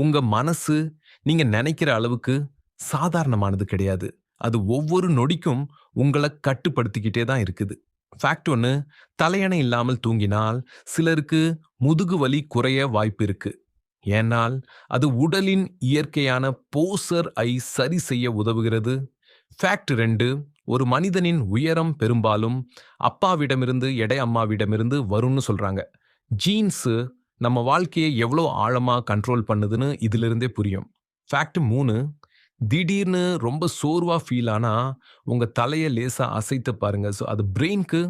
உங்க மனசு நீங்க நினைக்கிற அளவுக்கு சாதாரணமானது கிடையாது. அது ஒவ்வொரு நொடிக்கும் உங்கள கட்டுப்படுத்திக்கிட்டே தான் இருக்குது. ஃபேக்ட் ஒண்ணு, தலையணை இல்லாமல் தூங்கினால் சிலருக்கு முதுகு வலி குறைய வாய்ப்பு இருக்கு. ஏனால் அது உடலின் இயற்கையான போசர் ஐ சரி செய்ய உதவுகிறது. ஃபேக்ட் 2, ஒரு மனிதனின் உயரம் பெரும்பாலும் அப்பாவிடமிருந்து அம்மாவிடமிருந்து வரும்னு சொல்றாங்க. ஜீன்ஸ் நம்ம வாழ்க்கையை எவ்வளோ ஆழமா கண்ட்ரோல் பண்ணுதுன்னு இதிலிருந்தே புரியும். ஃபேக்ட் 3, திடீர்னு ரொம்ப சோர்வா ஃபீல் ஆனா உங்க தலைய லேசா அசைத்து பாருங்க. அது பிரெயின்க்கு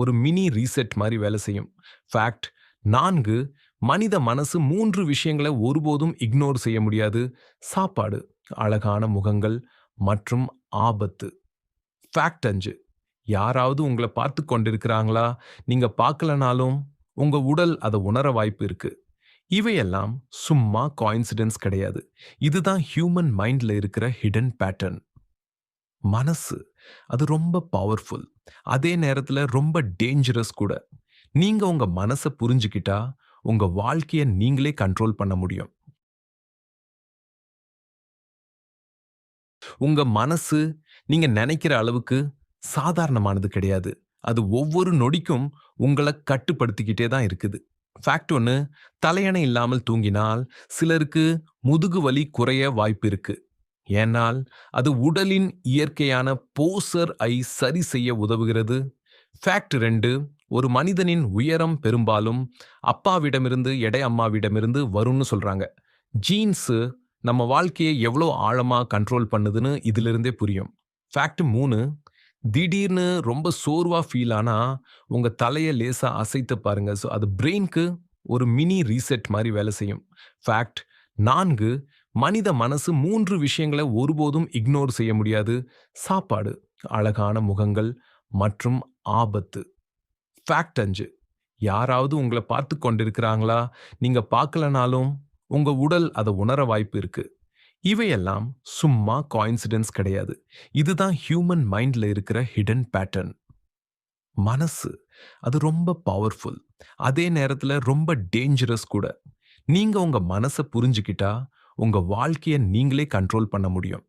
ஒரு மினி ரீசெட் மாரி வேலை செய்யும். ஃபேக்ட் 4, மனித மனசு 3 விஷயங்கள ஒருபோதும் இக்னோர் செய்ய முடியாது. சாப்பாடு, அழகான முகங்கள் மற்றும் ஆபத்து. ஃபேக்ட் 5, யாராவது உங்கள பார்த்துக் கொண்டிருக்கிறாங்களா? நீங்க பார்க்கலனாலும் உங்க உடல் அத உணர வாய்ப்பு இருக்கு. இவையெல்லாம் சும்மா கோயின்சிடென்ஸ் கிடையாது. இதுதான் ஹியூமன் மைண்ட்ல இருக்கிற ஹிடன் பேட்டர்ன். மனசு அது ரொம்ப பவர்ஃபுல். அதே நேரத்துல ரொம்ப டேஞ்சரஸ் கூட. நீங்க உங்க மனச புரிஞ்சுக்கிட்டா உங்க வாழ்க்கைய நீங்களே கண்ட்ரோல் பண்ண முடியும். உங்க மனசு நீங்க நினைக்கிற அளவுக்கு சாதாரணமானது கிடையாது. அது ஒவ்வொரு நொடிக்கும் உங்கள கட்டுப்படுத்திக்கிட்டே தான் இருக்குது. ஃபேக்ட் ஒண்ணு, தலையணை இல்லாமல் தூங்கினால் சிலருக்கு முதுகு வலி குறைய வாய்ப்பு இருக்கு. ஏனால் அது உடலின் இயற்கையான போசர் ஐ சரி செய்ய உதவுகிறது. ஃபேக்ட் 2, ஒரு மனிதனின் உயரம் பெரும்பாலும் அப்பாவிடமிருந்து அம்மாவிடமிருந்து வரும்னு சொல்றாங்க. ஜீன்ஸ் நம்ம வாழ்க்கையை எவ்வளோ ஆழமா கண்ட்ரோல் பண்ணுதுன்னு இதிலிருந்தே புரியும். ஃபேக்ட் 3, திடீர்னு ரொம்ப சோர்வா ஃபீல் ஆனா உங்க தலைய லேசா அசைத்து பாருங்க. அது பிரெயின்க்கு ஒரு மினி ரீசெட் மாரி வேலை செய்யும். ஃபேக்ட் 4, மனித மனசு 3 விஷயங்கள ஒருபோதும் இக்னோர் செய்ய முடியாது. சாப்பாடு, அழகான முகங்கள் மற்றும் ஆபத்து. ஃபேக்ட் 5, யாராவது உங்கள பார்த்துக் கொண்டிருக்கிறாங்களா? நீங்க பார்க்கலனாலும் உங்க உடல் அத உணர வாய்ப்பு இருக்கு. இவையெல்லாம் சும்மா கோயின்சிடென்ஸ் கிடையாது. இதுதான் ஹியூமன் மைண்ட்ல இருக்கிற ஹிடன் பேட்டர்ன். மனசு அது ரொம்ப பவர்ஃபுல். அதே நேரத்துல ரொம்ப டேஞ்சரஸ் கூட. நீங்க உங்க மனச புரிஞ்சுக்கிட்டா உங்க வாழ்க்கைய நீங்களே கண்ட்ரோல் பண்ண முடியும்.